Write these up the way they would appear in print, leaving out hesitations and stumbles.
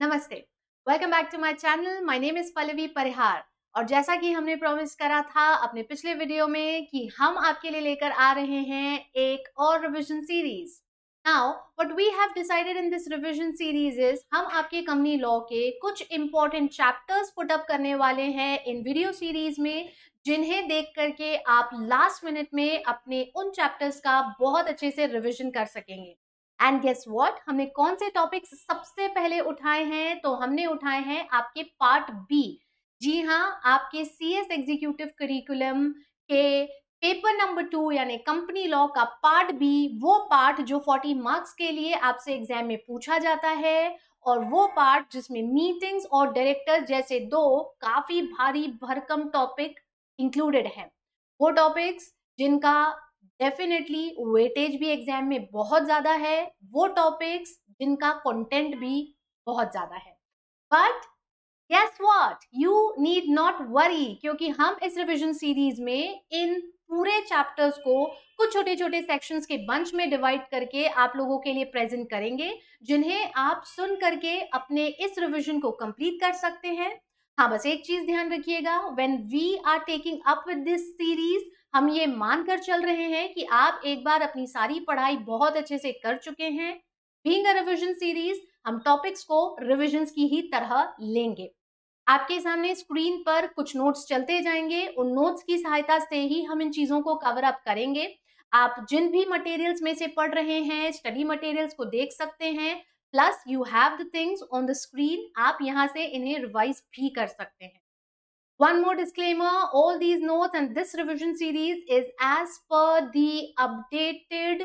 नमस्ते, welcome back to my channel. My name is Pallavi Parihar और जैसा कि हमने प्रॉमिस करा था अपने पिछले वीडियो में कि हम आपके लिए लेकर आ रहे हैं एक और revision series. Now what we have decided in this revision series is हम आपके कंपनी लॉ के कुछ इंपॉर्टेंट चैप्टर्स पुट अप करने वाले हैं इन वीडियो सीरीज में, जिन्हें देख करके आप लास्ट मिनट में अपने उन चैप्टर्स का बहुत अच्छे से रिवीजन कर सकेंगे। एंड गेस व्हाट, हमने कौन से टॉपिक्स सबसे पहले उठाए हैं? तो हमने उठाए हैं आपके पार्ट बी। जी हाँ, आपके सीएस एग्जीक्यूटिव करिकुलम के पेपर नंबर 2 यानी कंपनी लॉ का पार्ट बी, वो पार्ट जो 40 मार्क्स के लिए आपसे एग्जाम में पूछा जाता है, और वो पार्ट जिसमें मीटिंग्स और डायरेक्टर जैसे दो काफी भारी भरकम टॉपिक इंक्लूडेड हैं। वो टॉपिक्स जिनका डेफिनेटली वेटेज भी एग्जाम में बहुत ज्यादा है, वो टॉपिक्स जिनका कंटेंट भी बहुत ज्यादा है। But guess what, you need not worry, क्योंकि हम इस रिवीजन सीरीज में इन पूरे चैप्टर्स को कुछ छोटे छोटे सेक्शंस के बंच में डिवाइड करके आप लोगों के लिए प्रेजेंट करेंगे, जिन्हें आप सुन करके अपने इस रिवीजन को कंप्लीट कर सकते हैं। हाँ, बस एक चीज ध्यान रखिएगा, when we are taking up with this series, हम ये मानकर चल रहे हैं कि आप एक बार अपनी सारी पढ़ाई बहुत अच्छे से कर चुके हैं। बीइंग अ रिवीजन सीरीज, हम टॉपिक्स को रिविजन्स की ही तरह लेंगे। आपके सामने स्क्रीन पर कुछ नोट्स चलते जाएंगे, उन नोट्स की सहायता से ही हम इन चीजों को कवर अप करेंगे। आप जिन भी मटेरियल्स में से पढ़ रहे हैं, स्टडी मटेरियल्स को देख सकते हैं, plus you have the things on the screen, आप यहाँ से इन्हें रिवाइज भी कर सकते हैं। One more disclaimer, all these notes and this revision series is as per the updated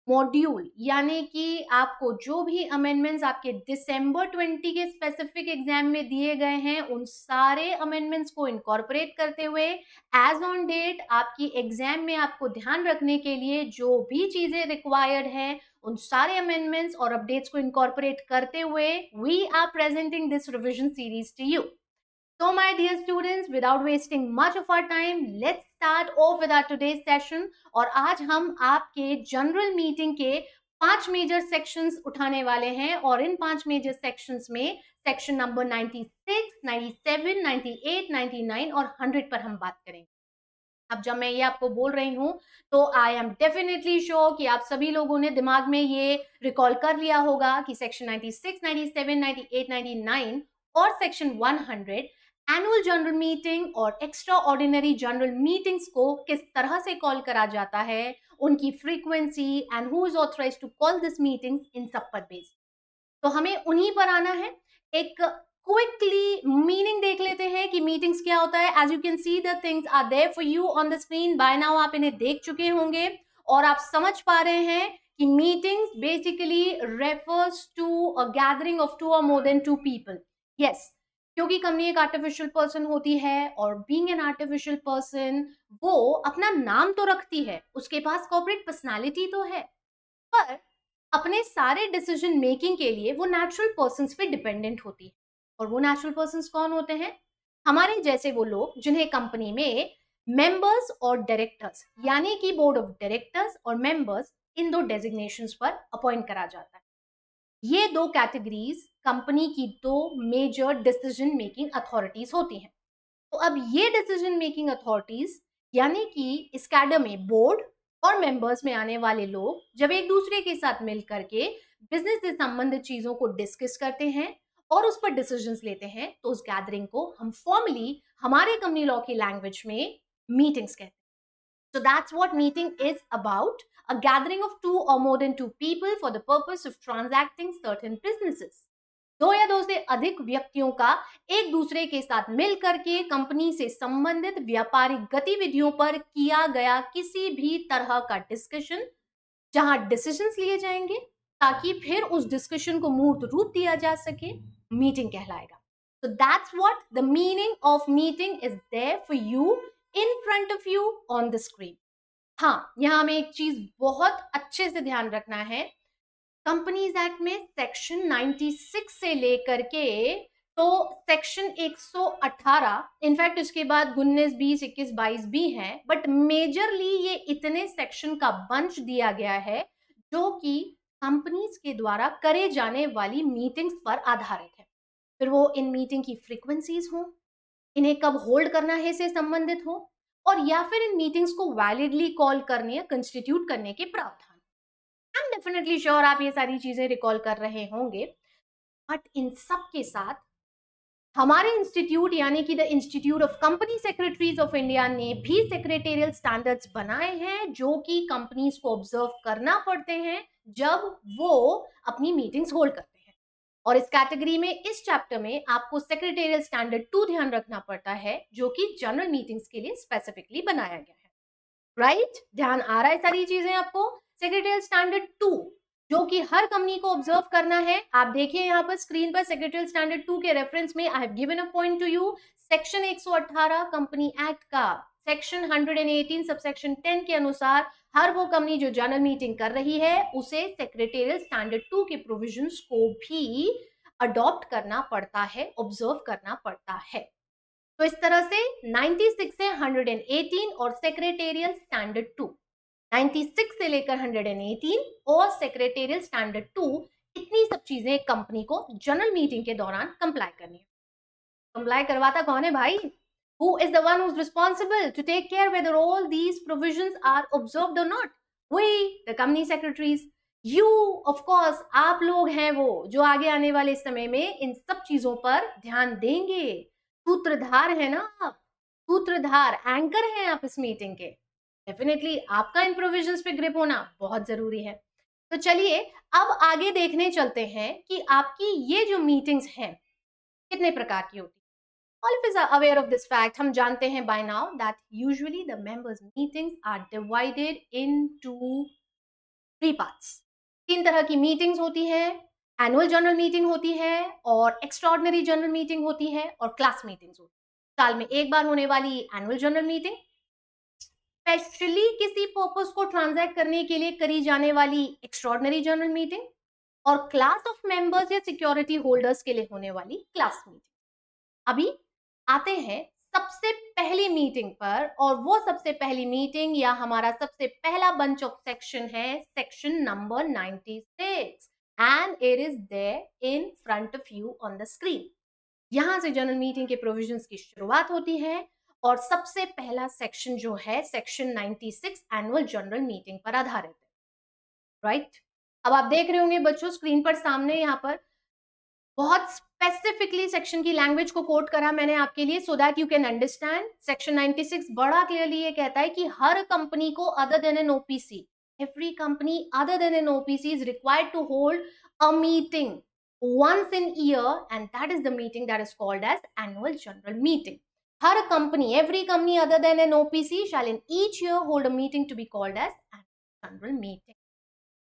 module, यानी कि आपको जो भी अमेंडमेंट्स आपके दिसंबर 20 के स्पेसिफिक एग्जाम में दिए गए हैं, उन सारे अमेंडमेंट्स को इनकॉर्पोरेट करते हुए एज ऑन डेट आपकी एग्जाम में आपको ध्यान रखने के लिए जो भी चीजें रिक्वायर्ड हैं, उन सारे अमेंडमेंट्स और अपडेट्स को इनकॉर्पोरेट करते हुए we are presenting this revision series to you. So my dear students, without wasting much of our time, let's start off with our today's session। और आज हम आपके जनरल मीटिंग के 5 मेजर सेक्शंस उठाने वाले हैं, और इन 5 मेजर सेक्शंस में सेक्शन नंबर 96, 97, 98, 99 और 100 पर हम बात करेंगे। अब जब मैं ये आपको बोल रही हूँ तो आई एम डेफिनेटली श्योर कि आप सभी लोगों ने दिमाग में ये रिकॉल कर लिया होगा कि सेक्शन 96, 97, 98, 99 और सेक्शन 100 एनुअल जनरल मीटिंग और एक्स्ट्रा ऑर्डिनरी जनरल मीटिंग्स को किस तरह से कॉल करा जाता है, उनकी frequency and who is authorised to call this meetings, इन सब पर बेस्ड। तो हमें उन्हीं पर आना है। एक क्विकली मीनिंग देख लेते हैं कि मीटिंग्स क्या होता है। As you can see the things are there for you on the screen. By now आप इन्हें देख चुके होंगे और आप समझ पा रहे हैं कि meetings basically refers to a gathering of 2 or more than 2 people। Yes, क्योंकि कंपनी एक आर्टिफिशियल पर्सन होती है, और बीइंग एन आर्टिफिशियल पर्सन वो अपना नाम तो रखती है, उसके पास कॉर्पोरेट पर्सनालिटी तो है, पर अपने सारे डिसीजन मेकिंग के लिए वो नेचुरल पर्सन्स पे डिपेंडेंट होती है। और वो नेचुरल पर्सन्स कौन होते हैं? हमारे जैसे वो लोग जिन्हें कंपनी में मेंबर्स और डायरेक्टर्स, यानी कि बोर्ड ऑफ डायरेक्टर्स और मेंबर्स, इन 2 डेजिग्नेशंस पर अपॉइंट करा जाता है। ये 2 कैटेगरीज कंपनी की 2 मेजर डिसीजन मेकिंग अथॉरिटीज होती हैं। तो अब ये डिसीजन मेकिंग अथॉरिटीज, यानी कि इस कैडर में बोर्ड और मेंबर्स में आने वाले लोग जब एक दूसरे के साथ मिल करके बिजनेस से संबंधित चीजों को डिस्कस करते हैं और उस पर डिसीजंस लेते हैं, तो उस गैदरिंग को हम फॉर्मली हमारे कंपनी लॉ की लैंग्वेज में मीटिंग्स कहते हैं। So that's what meeting is about, a gathering of 2 or more than 2 people for the purpose of transacting certain businesses। 2 या 2 से अधिक व्यक्तियों का एक दूसरे के साथ मिल करके कंपनी से संबंधित व्यापारिक गतिविधियों पर किया गया किसी भी तरह का डिस्कशन, जहां डिसीजंस लिए जाएंगे ताकि फिर उस डिस्कशन को मूर्त रूप दिया जा सके, मीटिंग कहलाएगा। So that's what the meaning of meeting is there for you in front of you on the screen। हाँ, यहाँ हमें एक चीज बहुत अच्छे से ध्यान रखना है। कंपनीज एक्ट में सेक्शन 96 से लेकर के तो सेक्शन 118, इनफैक्ट उसके बाद 19, 20, 21, 22 भी हैं, बट मेजरली ये इतने सेक्शन का बंच दिया गया है जो कि कंपनीज के द्वारा करे जाने वाली मीटिंग्स पर आधारित है। फिर वो इन मीटिंग की फ्रीक्वेंसीज हो, इन्हें कब होल्ड करना है से संबंधित हो, और या फिर इन मीटिंग्स को वैलिडली कॉल करने या कंस्टिट्यूट करने के प्रावधान। आई एम डेफिनेटली श्योर आप ये सारी चीजें रिकॉल कर रहे होंगे। बट इन सब के साथ हमारे इंस्टीट्यूट यानी कि the institute of company secretaries of India ने भी सेक्रेटेरियल स्टैंडर्ड्स बनाए हैं जो कि कंपनीज को ऑब्जर्व करना पड़ते हैं जब वो अपनी मीटिंग्स होल्ड करते हैं। और इस कैटेगरी में, इस चैप्टर में आपको सेक्रेटेरियल स्टैंडर्ड 2 ध्यान रखना पड़ता है जो कि जनरल मीटिंग्स के लिए स्पेसिफिकली बनाया गया है। राइट? ध्यान आ रहा है सारी चीजें आपको? सेक्रेटेरियल स्टैंडर्ड 2 जो कि हर कंपनी को ऑब्जर्व करना है। आप देखिए यहाँ पर स्क्रीन पर सेक्रेटेरियल स्टैंडर्ड 2 के रेफरेंस में आई have given a point two you. Section 118 company act का सेक्शन 118 सबसेक्शन 10 के अनुसार हर वो कंपनी जो जनरल मीटिंग कर रही है उसे सेक्रेटेरियल स्टैंडर्ड 2 के प्रोविजंस को भी अडॉप्ट करना पड़ता है, ऑब्जर्व करना पड़ता है। तो इस तरह से 96 से 118 और सेक्रेटेरियल स्टैंडर्ड 2, 96 से लेकर 118 और सेक्रेटेरियल स्टैंडर्ड 2, इतनी सब चीजें कंपनी को जनरल मीटिंग के दौरान कंप्लाई करनी है। कंप्लाई करवाता कौन है भाई? Who is the one who's responsible to take care whether all these provisions are observed or not? We, the company secretaries. You, of course, आप लोग हैं वो जो आगे आने वाले समय में इन सब चीजों पर ध्यान देंगे। सूत्रधार है ना आप, सूत्रधार, एंकर हैं आप इस मीटिंग के। डेफिनेटली आपका इन प्रोविजंस पे ग्रिप होना बहुत जरूरी है। तो चलिए अब आगे देखने चलते हैं कि आपकी ये जो मीटिंग्स हैं कितने प्रकार की होती है। All of us are aware of this fact. हम जानते हैं by now that usually the members meetings are divided into 3 parts. 3 तरह की मीटिंग्स होती है। एनुअल जनरल मीटिंग होती है और एक्स्ट्राऑर्डिनरी जनरल मीटिंग होती है और क्लास मीटिंग्स होती है। साल में एक बार होने वाली एनुअल जनरल मीटिंग, स्पेशली किसी पर्पस को ट्रांजैक्ट करने के लिए करी जाने वाली एक्स्ट्राऑर्डिनरी जनरल मीटिंग, और क्लास ऑफ मेंबर्स या सिक्योरिटी होल्डर्स के लिए होने वाली क्लास मीटिंग। अभी आते हैं सबसे पहली मीटिंग पर, और वो सबसे पहली मीटिंग या हमारा सबसे पहला बंच ऑफ सेक्शन है section number 96 and it is there in front of you on the screen. यहां से जनरल मीटिंग के प्रोविजंस की शुरुआत होती है और सबसे पहला सेक्शन जो है सेक्शन 96 एनुअल जनरल मीटिंग पर आधारित है। राइट? अब आप देख रहे होंगे बच्चों स्क्रीन पर सामने यहाँ पर बहुत स्पेसिफिकली सेक्शन की लैंग्वेज को कोट करा मैंने आपके लिए so that you can understand. Section 96 बड़ा क्लियरली ये कहता है कि हर कंपनी को other than an OPC, every company other than an OPC is required to hold a meeting once in year and that is the meeting that is called as annual general meeting. Her company, every company other than an OPC shall in each year hold a meeting to be called as annual general meeting.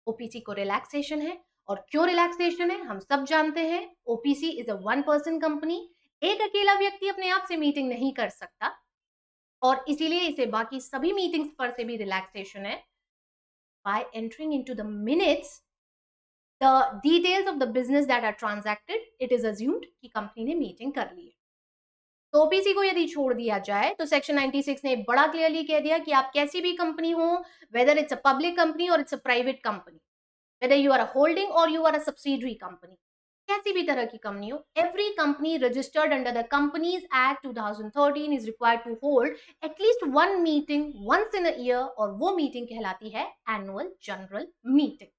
OPC को relaxation है, और क्यों relaxation है हम सब जानते हैं। OPC is a 1 person company, एक अकेला व्यक्ति अपने आप से मीटिंग नहीं कर सकता और इसीलिए इसे बाकी सभी मीटिंग्स पर से भी रिलैक्सेशन है। By entering into the minutes the details of the business that are transacted, it is assumed कि कंपनी ने मीटिंग कर ली है। तो ओपीसी को यदि छोड़ दिया जाए तो सेक्शन 96 ने बड़ा क्लियरली कह दिया कि आप कैसी भी कंपनी हो, whether it's a public company or it's a private company, whether you are a holding or you are a subsidiary company, कैसी भी तरह की कंपनी हो, every company registered under the companies act 2013 is required to hold at least 1 meeting once in a year, और वो meeting कहलाती है annual general meeting.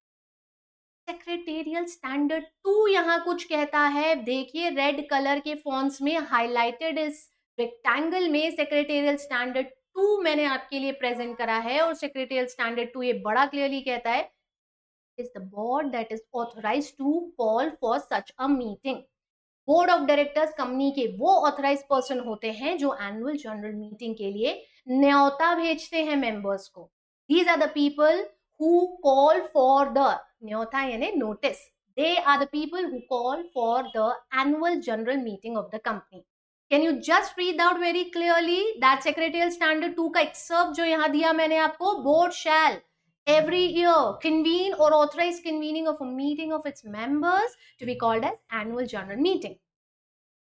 Secretarial standard 2 यहाँ कुछ कहता है, देखिए रेड कलर के फॉन्ट्स में हाइलाइटेड इस रेक्टेंगल में सेक्रेटेरियल स्टैंडर्ड 2 मैंने आपके लिए प्रेजेंट करा है, और सेक्रेटेरियल स्टैंडर्ड 2 ये बड़ा क्लियरली कहता है is the board that is authorized to call for such a meeting. Board of directors company के वो ऑथराइज पर्सन होते हैं जो एनुअल जनरल मीटिंग के लिए न्योता भेजते हैं मेंबर्स को। These are the people who call for the न्योता यानी notice, they are the people who call for the annual general meeting of the company. Can you just read out very clearly that secretarial standard 2 का excerpt जो यहाँ दिया मैंने आपको, board shall every year convene or authorize convening of a meeting of its members to be called as annual general meeting.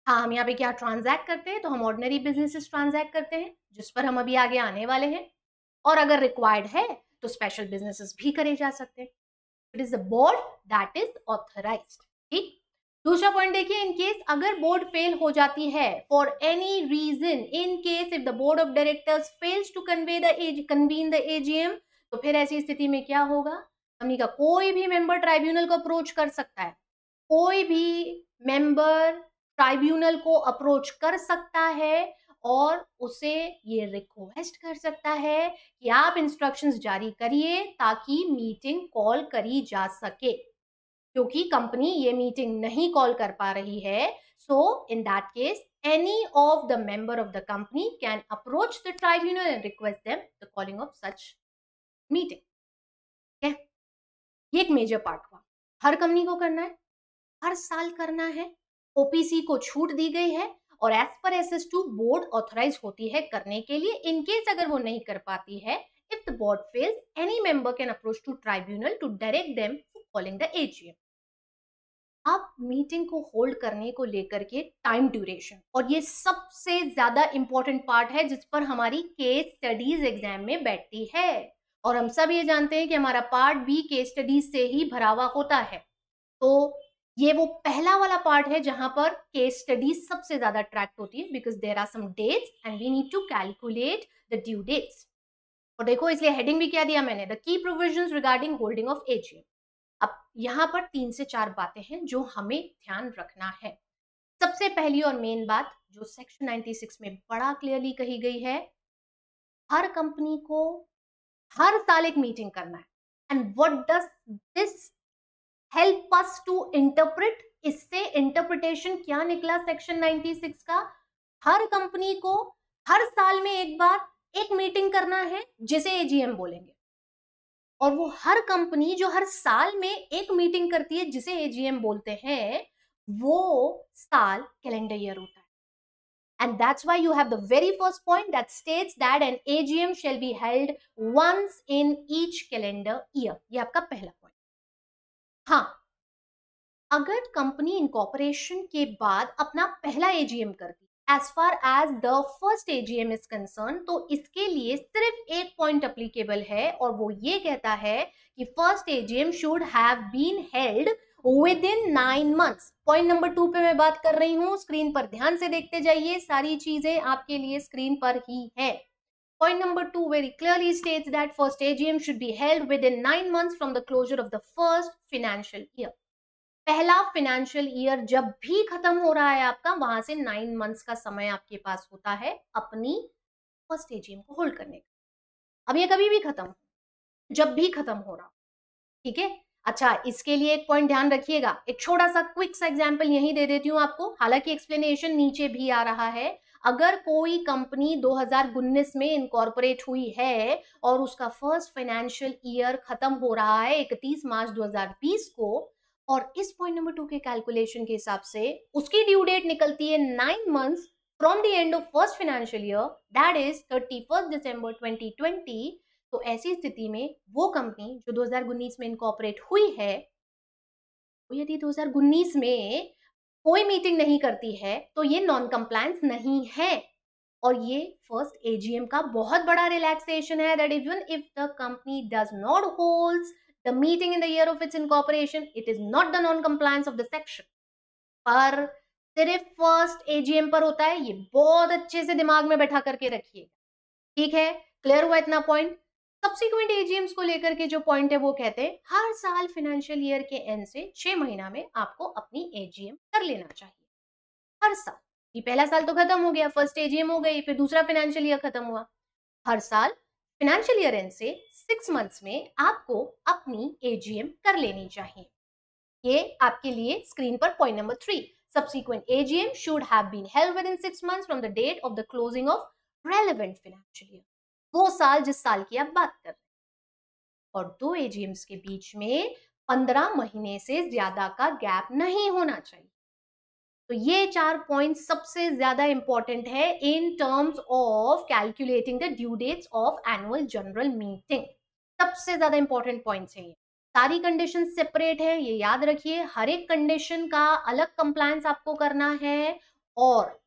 हाँ, हम यहाँ पे क्या ट्रांजैक्ट करते हैं, तो हम ऑर्डिनरी बिजनेसेस ट्रांजैक्ट करते हैं जिस पर हम अभी आगे आने वाले हैं, और अगर रिक्वायर्ड है तो स्पेशल बिजनेसेस भी करे जा सकते हैं। It is the board that is authorized. ठीक, दूसरा पॉइंट देखिए, इन केस अगर बोर्ड फेल हो जाती है for any reason, in case if the board of directors fails to convene the AGM, तो फिर ऐसी स्थिति में क्या होगा, कंपनी का कोई भी मेंबर ट्राइब्यूनल को अप्रोच कर सकता है, कोई भी मेंबर ट्राइब्यूनल को अप्रोच कर सकता है और उसे ये रिक्वेस्ट कर सकता है कि आप इंस्ट्रक्शंस जारी करिए ताकि मीटिंग कॉल करी जा सके, क्योंकि कंपनी ये मीटिंग नहीं कॉल कर पा रही है। So in that case any of the member of the company can approach the tribunal and request them the calling of such meeting. ठीक है, ये एक मेजर पार्ट हुआ। हर कंपनी को करना है, हर साल करना है, ओपीसी को छूट दी गई है और as per SS2 board authorise होती है करने के लिए। इन केस अगर वो नहीं कर पाती है, if the board fails, any member can approach to tribunal to direct them calling the AGM. अब मीटिंग को होल्ड करने को लेकर के टाइम ड्यूरेशन, और ये सबसे ज्यादा इंपॉर्टेंट पार्ट है जिस पर हमारी केस स्टडीज एग्जाम में बैठती है, और हम सब ये जानते हैं कि हमारा पार्ट भी केस स्टडीज से ही भरा हुआ होता है। तो ये वो पहला वाला पार्ट है जहां पर केस स्टडीज सबसे ज्यादा ट्रैक्ट होती है, because there are some dates and we need to calculate the due dates. और देखो इसलिए हेडिंग भी क्या दिया मैंने, the key provisions regarding holding of AGM. अब यहाँ पर 3 से 4 बातें हैं जो हमें ध्यान रखना है। सबसे पहली और मेन बात जो सेक्शन 96 में बड़ा क्लियरली कही गई है, हर कंपनी को हर साल एक मीटिंग करना है। And what does this help us to interpret, इससे इंटरप्रिटेशन क्या निकला सेक्शन 96 का, हर कंपनी को हर साल में एक बार एक मीटिंग करना है जिसे एजीएम बोलेंगे, और वो हर कंपनी जो हर साल में एक मीटिंग करती है जिसे एजीएम बोलते हैं, वो साल कैलेंडर ईयर होता है। And that's why you have the very first point that states that an AGM shall be held once in each calendar year. ये आपका पहला पॉइंट। हाँ, अगर कंपनी इनकॉर्पोरेशन के बाद अपना पहला एजीएम करती है, as far as the first AGM is concern, तो इसके लिए सिर्फ एक पॉइंट अप्लीकेबल है, और वो ये कहता है कि first AGM should have been held within 9 months। Point number 2 पे मैं बात कर रही हूँ, स्क्रीन पर ध्यान से देखते जाइए, सारी चीजें आपके लिए स्क्रीन पर ही है। Point number 2 very clearly states that first AGM should be held within 9 months from the closure of the first financial year. पहला फाइनेंशियल ईयर जब भी खत्म हो रहा है आपका, वहां से 9 months का समय आपके पास होता है अपनी फर्स्ट एजीएम को होल्ड करने का। अब ये कभी भी खत्म, जब भी खत्म हो रहा, ठीक है। अच्छा, इसके लिए एक पॉइंट ध्यान रखिएगा, एक छोटा सा क्विक सा एग्जांपल यहीं दे देती हूं आपको, हालांकि एक्सप्लेनेशन नीचे भी आ रहा है। अगर कोई कंपनी 2019 में इनकॉर्पोरेट हुई है और उसका फर्स्ट फाइनेंशियल ईयर खत्म हो रहा है 31 मार्च 2020 को, और इस पॉइंट नंबर 2 के कैलकुलेशन के हिसाब से उसकी ड्यू डेट निकलती है 9 months from the end of first financial year, that is 31 December 2020, तो ऐसी स्थिति में वो कंपनी जो 2019 में इनकॉर्पोरेट हुई है, तो यदि 2019 में कोई मीटिंग नहीं करती है तो ये नॉन कंप्लायंस नहीं है, और ये फर्स्ट एजीएम का बहुत बड़ा रिलैक्सेशन है, that even if the company does not holds the meeting in the year of its incorporation, it is not the non compliance of the section. पर सिर्फ फर्स्ट एजीएम पर होता है, ये बहुत अच्छे से दिमाग में बैठा करके रखिए, ठीक है। क्लियर हुआ इतना पॉइंट। सब्सिक्वेंट एजीएम्स को लेकर के जो पॉइंट है वो कहते हैं हर साल फाइनेंशियल ईयर के एंड से 6 महीना में आपको अपनी एजीएम कर लेना चाहिए, हर साल। ये पहला साल तो खत्म हो गया, फर्स्ट एजीएम हो गई, फिर दूसरा फाइनेंशियल ईयर खत्म हुआ, हर साल फाइनेंशियल ईयर एंड से 6 months में आपको अपनी एजीएम कर लेनी चाहिए। ये आपके लिए स्क्रीन पर point number 3, subsequent AGM should have been held within 6 months from the date of the closing of relevant financial year। वो साल जिस साल की आप बात कर रहे हैं, और 2 AGMs के बीच में 15 महीने से ज्यादा का गैप नहीं होना चाहिए। तो ये 4 पॉइंट सबसे ज्यादा इंपॉर्टेंट है in terms of calculating the due dates of annual general meeting. सबसे ज्यादा इंपॉर्टेंट पॉइंट्स हैं ये। सारी कंडीशन सेपरेट है, ये याद रखिए, हर एक कंडीशन का अलग कंप्लायंस आपको करना है, और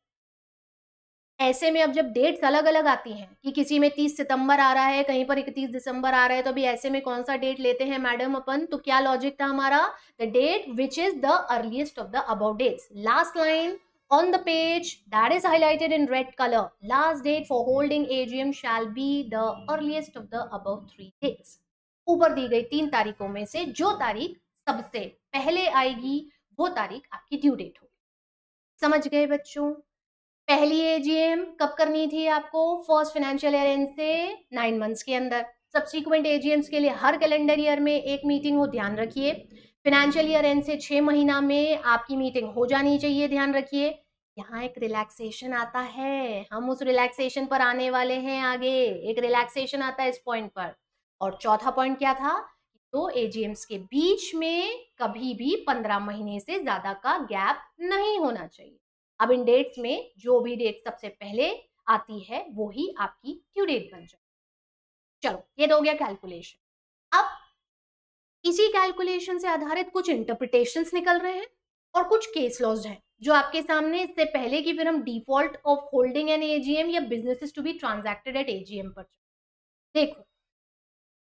ऐसे में अब जब डेट्स अलग-अलग आती हैं कि किसी में 30 सितंबर आ रहा है, कहीं पर 31 दिसंबर आ रहा है, तो अभी ऐसे में कौन-सा डेट लेते हैं मैडम अपन? तो क्या लॉजिक था हमारा? The date which is the earliest of the above dates. Last line on the page that is highlighted in red color, last date for holding AGM shall be the earliest of the above 3 dates। ऊपर दी गई 3 तारीखों में से जो तारीख सबसे पहले आएगी वो तारीख आपकी ड्यू डेट होगी। समझ गए बच्चों? पहली एजीएम कब करनी थी आपको? फर्स्ट फाइनेंशियल ईयर एंड से 9 मंथ्स के अंदर। सब्सिक्वेंट एजीएम्स के लिए हर कैलेंडर ईयर में एक मीटिंग हो, ध्यान रखिए। फाइनेंशियल ईयर एंड से 6 महीना में आपकी मीटिंग हो जानी चाहिए, ध्यान रखिए। यहाँ एक रिलैक्सेशन आता है, हम उस रिलैक्सेशन पर आने वाले हैं आगे। एक रिलैक्सेशन आता है इस पॉइंट पर। और चौथा पॉइंट क्या था? तो एजीएम्स के बीच में कभी भी 15 महीने से ज्यादा का गैप नहीं होना चाहिए। अब इन डेट्स में जो भी डेट सबसे पहले आती है वो ही आपकी ड्यू डेट बन जाए। चलो, ये तो हो गया कैलकुलेशन। अब इसी कैलकुलेशन से आधारित कुछ इंटरप्रिटेशंस निकल रहे हैं और कुछ केस लॉज हैं जो आपके सामने, इससे पहले कि फिर हम default of holding an AGM या businesses to be transacted at AGM पर देखो।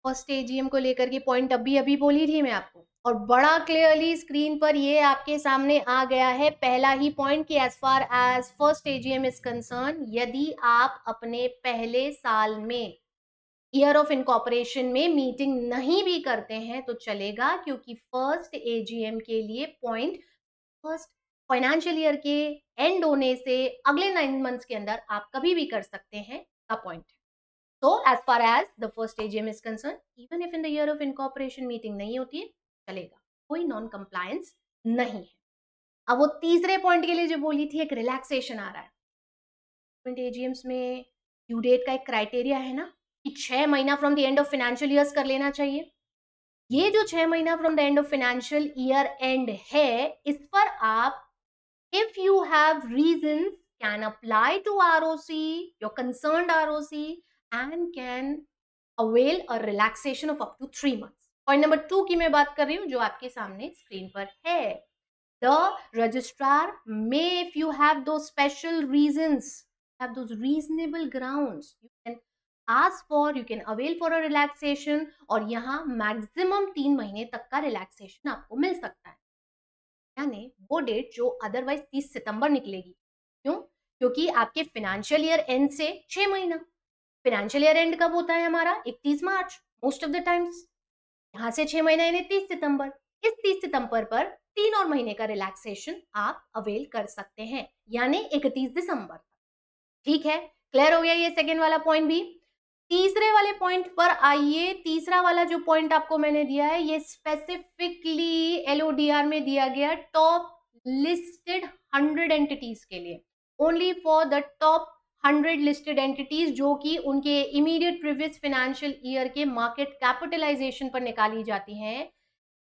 फर्स्ट एजीएम को लेकर के पॉइंट अभी बोली थी मैं आपको, और बड़ा क्लियरली स्क्रीन पर ये आपके सामने आ गया है पहला ही पॉइंट कि as far as first AGM is concern, यदि आप अपने पहले साल में ईयर ऑफ इनकॉर्पोरेशन में मीटिंग नहीं भी करते हैं तो चलेगा, क्योंकि फर्स्ट एजीएम के लिए पॉइंट फर्स्ट फाइनेंशियल ईयर के एंड होने से अगले 9 मंथ्स के अंदर आप कभी भी कर सकते हैं का पॉइंट है। So as far as the first AGM is concerned, even if in the year of incorporation meeting नहीं होती है, चलेगा, कोई नॉन कंप्लायंस नहीं है। अब वो तीसरे पॉइंट के लिए जो बोली थी, एक रिलैक्सेशन आ रहा है। एजीएम्स में ड्यू डेट का एक क्राइटेरिया है ना कि 6 महीना from the end of financial years कर लेना चाहिए। ये जो 6 महीना from the end of financial year end है, इस पर आप if you have reasons can apply to ROC, your concerned ROC, and can avail a relaxation of up to 3 months। Point number 2 की मैं बात कर रही हूँ जो आपके सामने स्क्रीन पर है। The registrar may, if you have those special reasons, have those reasonable grounds, you can ask for, you can avail for a relaxation, और यहाँ मैक्सिमम 3 महीने तक का रिलैक्सेशन आपको मिल सकता है। यानी वो डेट जो अदरवाइज 30 सितंबर निकलेगी। क्यों? क्योंकि आपके फाइनेंशियल ईयर एंड से 6 महीना। फाइनेंशियल ईयर एंड कब होता है हमारा? 31 मार्च मोस्ट ऑफ द टाइम्स। यहाँ से 6 महीना यानी 30 सितंबर। इस 30 सितंबर पर 3 और महीने का रिलैक्सेशन आप अवेल कर सकते हैं, यानी 31 दिसंबर। ठीक है, क्लियर हो गया ये सेकेंड वाला पॉइंट भी। तीसरे वाले पॉइंट पर आइए। तीसरा वाला जो पॉइंट आपको मैंने दिया है, ये स्पेसिफिकली एलओडीआर में दिया गया टॉप लिस्टेड 100 एंटिटीज के लिए, only for the top 100 listed entities जो कि उनके इमीडिएट प्रीवियस फाइनेंशियल ईयर के मार्केट कैपिटलाइजेशन पर निकाली जाती हैं।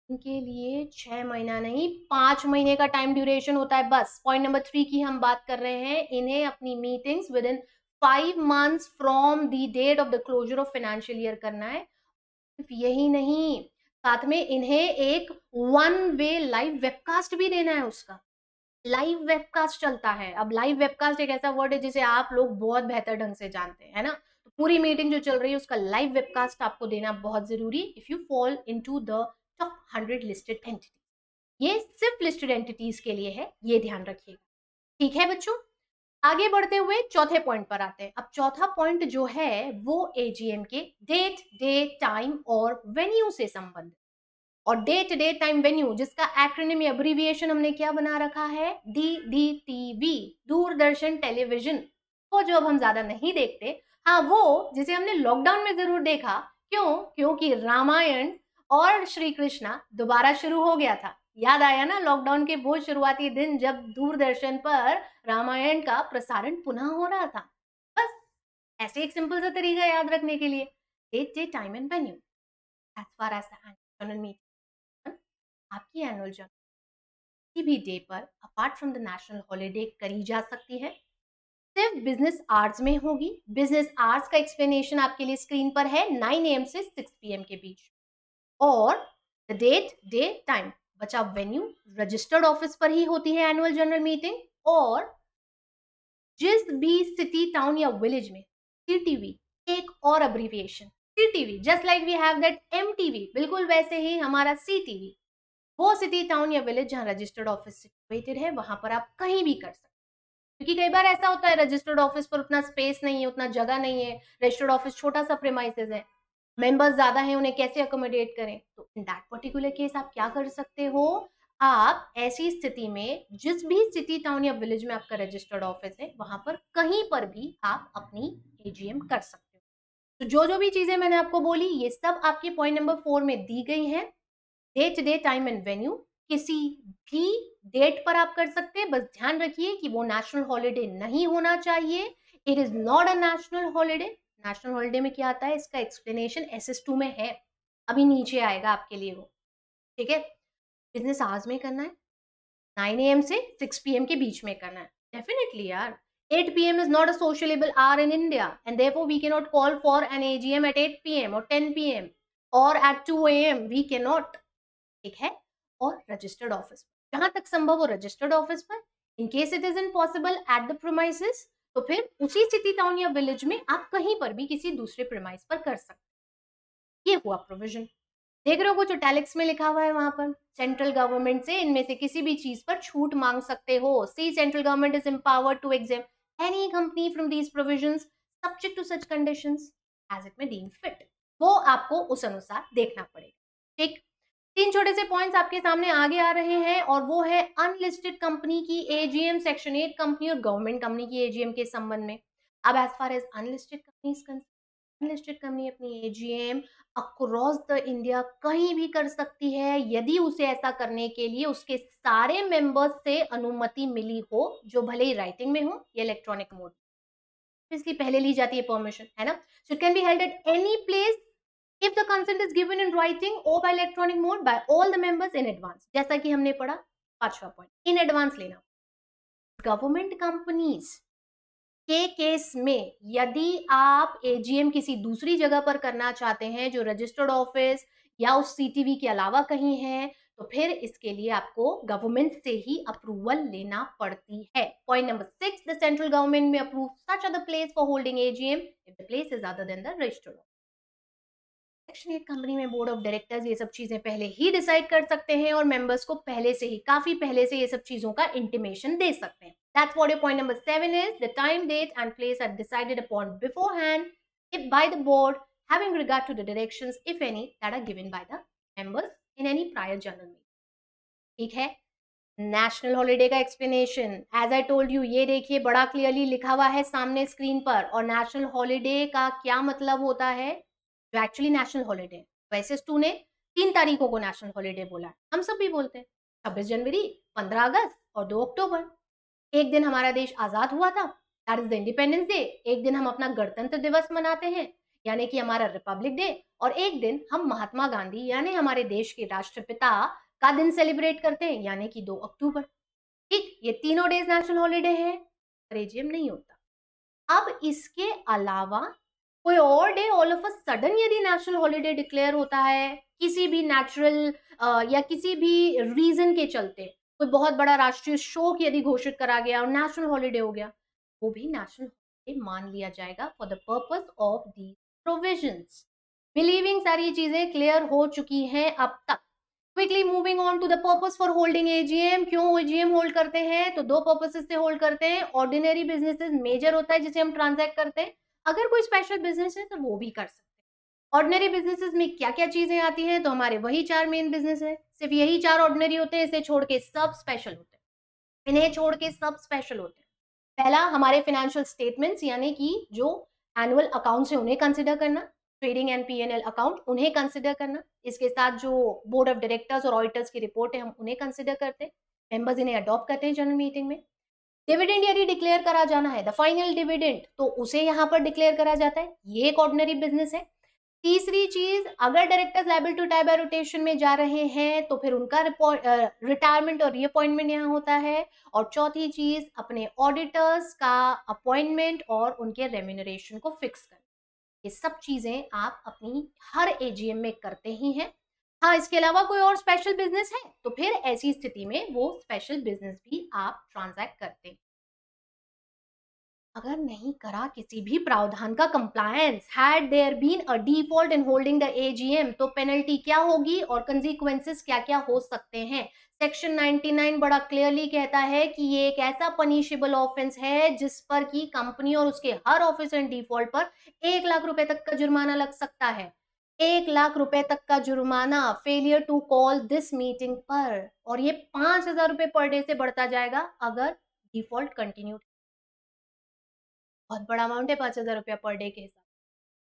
इनके लिए 6 महीना नहीं 5 महीने का टाइम ड्यूरेशन होता है बस। पॉइंट नंबर 3 की हम बात कर रहे हैं। इन्हें अपनी meetings within 5 months from the date of the closure of financial year करना है। सिर्फ यही नहीं, साथ में इन्हें एक 1 वे लाइव वेबकास्ट भी देना है। उसका लाइव वेबकास्ट चलता है। अब लाइव वेबकास्ट एक ऐसा वर्ड है जिसे आप लोग बहुत बेहतर ढंग से जानते हैं, है ना। तो पूरी मीटिंग जो चल रही है उसका लाइव वेबकास्ट आपको देना बहुत जरूरी, if you fall into the top 100 listed entities. ये सिर्फ लिस्टेड एंटिटीज के लिए है, ये ध्यान रखिएगा। ठीक है बच्चों, आगे बढ़ते हुए चौथे पॉइंट पर आते हैं। अब चौथा पॉइंट जो है वो एजीएम के डेट, डे, टाइम और वेन्यू से संबंधित। और डेट, डे, टाइम, वेन्यू जिसका एक्रोनिम या अब्रिविएशन हमने क्या बना रखा है? DDTV, Doordarshan television. वो जो अब हम ज्यादा नहीं देखते, हाँ वो जिसे हमने लॉकडाउन में जरूर देखा। क्यों? क्योंकि रामायण और श्री कृष्णा दोबारा शुरू हो गया था। याद आया ना लॉकडाउन के वो शुरुआती दिन जब दूरदर्शन पर रामायण का प्रसारण पुनः हो रहा था। बस ऐसे एक सिंपल सा तरीका याद रखने के लिए, date, day, time and venue. As far as the annual meeting, आपकी एनुअल जनरल किसी भी डे पर apart from the national holiday करी जा सकती है, सिर्फ बिजनेस आवर्स में होगी। बिजनेस आवर्स का एक्सप्लेनेशन आपके लिए स्क्रीन पर है, 9 AM से 6 PM के बीच। और द डेट, डे, टाइम बचा वेन्यू, रजिस्टर्ड ऑफिस पर ही होती है एनुअल जनरल मीटिंग। और जिस भी सिटी, टाउन या विलेज में सीटीवी एक और abbreviation, CTV just like we have that MTV, बिल्कुल वैसे ही हमारा सीटीवी, वो सिटी, टाउन या विलेज जहां रजिस्टर्ड ऑफिस सिचुएटेड है वहां पर आप कहीं भी कर सकते हैं। क्योंकि कई बार ऐसा होता है रजिस्टर्ड ऑफिस पर उतना स्पेस नहीं है, उतना जगह नहीं है, रजिस्टर्ड ऑफिस छोटा सा प्रेमाइसेस है, मेंबर्स ज्यादा हैं, उन्हें कैसे अकोमोडेट करें। तो इन दैट पर्टिकुलर केस आप क्या कर सकते हो, आप ऐसी स्थिति में जिस भी सिटी, टाउन या विलेज में आपका रजिस्टर्ड ऑफिस है वहां पर कहीं पर भी आप अपनी एजीएम कर सकते हो। तो जो जो भी चीजें मैंने आपको बोली ये सब आपके पॉइंट नंबर 4 में दी गई हैं। डे, टाइम एंड वेन्यू किसी भी डेट पर आप कर सकते हैं, बस ध्यान रखिए कि वो नेशनल हॉलिडे नहीं होना चाहिए। It is not a national holiday. National holiday में क्या आता है इसका एक्सप्लेनेशन SS2 में है, अभी नीचे आएगा आपके लिए वो, ठीक है। बिजनेस आवर्स में करना है, 9 AM से 6 PM के बीच में करना है, डेफिनेटली यार। 8 PM is not a sociable hour in India and therefore we cannot call for an AGM at 8 PM or 10 PM or at 2 AM, we cannot, ठीक है। और रजिस्टर्ड ऑफिस जहां तक संभव हो रजिस्टर्ड ऑफिस पर, in case it is impossible at the premises तो फिर उसी सिटी, टाउन या विलेज में आप कहीं पर भी किसी दूसरे प्रीमाइस पर कर सकते हैं। ये हुआ प्रोविजन। देख रहे हो कुछ इटैलिक्स में लिखा हुआ है वहां पर, सेंट्रल गवर्नमेंट से इनमें से किसी भी चीज पर छूट मांग सकते हो। C central government is empowered to exempt any company from these provisions subject to such conditions as it may deem fit. वो आपको उस अनुसार देखना पड़ेगा, ठीक। 3 छोटे से पॉइंट्स आपके सामने आगे आ रहे हैं और वो है अनलिस्टेड कंपनी की एजीएम, सेक्शन 8 कंपनी और गवर्नमेंट कंपनी की एजीएम के संबंध में। अब as far as unlisted company, unlisted company अपनी एजीएम अक्रॉस द इंडिया कहीं भी कर सकती है यदि उसे ऐसा करने के लिए उसके सारे मेंबर्स से अनुमति मिली हो, जो भले ही राइटिंग में हो या इलेक्ट्रॉनिक मोड, इसलिए पहले ली जाती है परमिशन, है ना। So it can be held at any place if the consent is given in writing or by electronic mode by all the members in advance, जैसा कि हमने पढ़ा 5वां पॉइंट, इन एडवांस लेना। गवर्नमेंट कंपनीज के case में यदि आप एजीएम किसी दूसरी जगह पर करना चाहते हैं जो रजिस्टर्ड ऑफिस या उस सीटीवी के अलावा कहीं है, तो फिर इसके लिए आपको गवर्नमेंट से ही अप्रूवल लेना पड़ती है। Point number 6, the central government may approve such other place for holding AGM if the place is other than the registered office. Section 8 company में बोर्ड ऑफ डायरेक्टर्स ये सब चीजें पहले ही डिसाइड कर सकते हैं और मेंबर्स को पहले से ही, काफी पहले से ये सब चीजों का इंटीमेशन दे सकते हैं। That's what your point number 7 is. The time, date and place are decided upon beforehand if by the board having regard to the directions, if any, that are given by the members in any prior general meeting. ठीक है। National holiday का explanation as I told you, ये देखिए बड़ा clearly लिखा हुआ है सामने स्क्रीन पर। और नेशनल हॉलिडे का क्या मतलब होता है, जो एक्चुअली नेशनल हॉलिडे है। वैसे SS2 ने 3 तारीखों को नेशनल हॉलिडे बोला है, हम सब भी बोलते हैं 26 जनवरी, 15 अगस्त और 2 अक्टूबर। एक दिन हमारा देश आजाद हुआ था, that is the independence day. एक दिन हम अपना गणतंत्र दिवस मनाते हैं यानी कि हमारा रिपब्लिक डे, और एक दिन हम महात्मा गांधी यानी हमारे देश के राष्ट्रपिता का दिन सेलिब्रेट करते हैं यानी कि 2 अक्टूबर। ठीक, ये तीनों डेज नेशनल हॉलिडे है, पर एजीएम नहीं होता। अब इसके अलावा कोई और day all of a sudden यदि नेशनल हॉलिडे डिक्लेयर होता है किसी भी नेचुरल या किसी भी रीजन के चलते, कोई बहुत बड़ा राष्ट्रीय शोक यदि घोषित करा गया और नेशनल हॉलिडे हो गया, वो भी नेशनल हॉलिडे मान लिया जाएगा for the purpose of the provisions. Believing सारी चीजें क्लियर हो चुकी हैं अब तक। Quickly moving on to the purpose for holding AGM. क्यों एजीएम होल्ड करते हैं, तो 2 पर्पसेस से होल्ड करते हैं। ऑर्डिनरी बिजनेसेस मेजर होता है जिसे हम ट्रांजैक्ट करते हैं, अगर कोई स्पेशल बिजनेस है तो वो भी कर सकते हैं। ऑर्डिनरी बिजनेसेस में क्या क्या चीजें आती हैं, तो हमारे वही 4 मेन बिजनेस है, सिर्फ यही 4 ऑर्डिनरी होते हैं, इसे छोड़ के सब स्पेशल होते हैं। इन्हें छोड़ के सब स्पेशल होते हैं। पहला हमारे फाइनेंशियल स्टेटमेंट्स यानी कि जो एनुअल अकाउंट्स है उन्हें कंसिडर करना, ट्रेडिंग एंड P&L अकाउंट उन्हें कंसिडर करना, इसके साथ जो बोर्ड ऑफ डायरेक्टर्स और ऑडिटर्स की रिपोर्ट है हम उन्हें कंसिडर करते हैं। मेंबर्स इन्हें अडॉप्ट करते हैं जनरल मीटिंग में। डिविडेंड यदि डिक्लेयर करा जाना है, द फाइनल डिविडेंड, तो उसे यहाँ पर डिक्लेयर करा जाता है, ये एक ऑर्डिनरी बिजनेस है। तीसरी चीज, अगर directors liable to tie by rotation में जा रहे हैं तो फिर उनका रिटायरमेंट और रीअपॉइंटमेंट यहाँ होता है। और चौथी चीज, अपने ऑडिटर्स का अपॉइंटमेंट और उनके रेम्यूनरेशन को फिक्स करना। ये सब चीजें आप अपनी हर एजीएम में करते ही हैं। हाँ, इसके अलावा कोई और स्पेशल बिजनेस है तो फिर ऐसी स्थिति में वो स्पेशल बिजनेस भी आप ट्रांजैक्ट करते हैं। अगर नहीं करा किसी भी प्रावधान का compliance, had there been a default in holding the AGM, तो पेनल्टी क्या होगी और कंसिक्वेंसेस क्या-क्या हो सकते हैं। सेक्शन 99 बड़ा क्लियरली कहता है कि ये एक ऐसा पनिशेबल ऑफेंस है जिस पर कि कंपनी और उसके हर ऑफिसर इन डिफॉल्ट पर 1 लाख रुपए तक का जुर्माना लग सकता है। 1 लाख रुपए तक का जुर्माना failure to call this meeting पर, और ये 5,000 रुपए पर डे से बढ़ता जाएगा अगर डिफॉल्ट कंटिन्यू। बहुत बड़ा अमाउंट है 5,000 रुपया पर डे के हिसाब,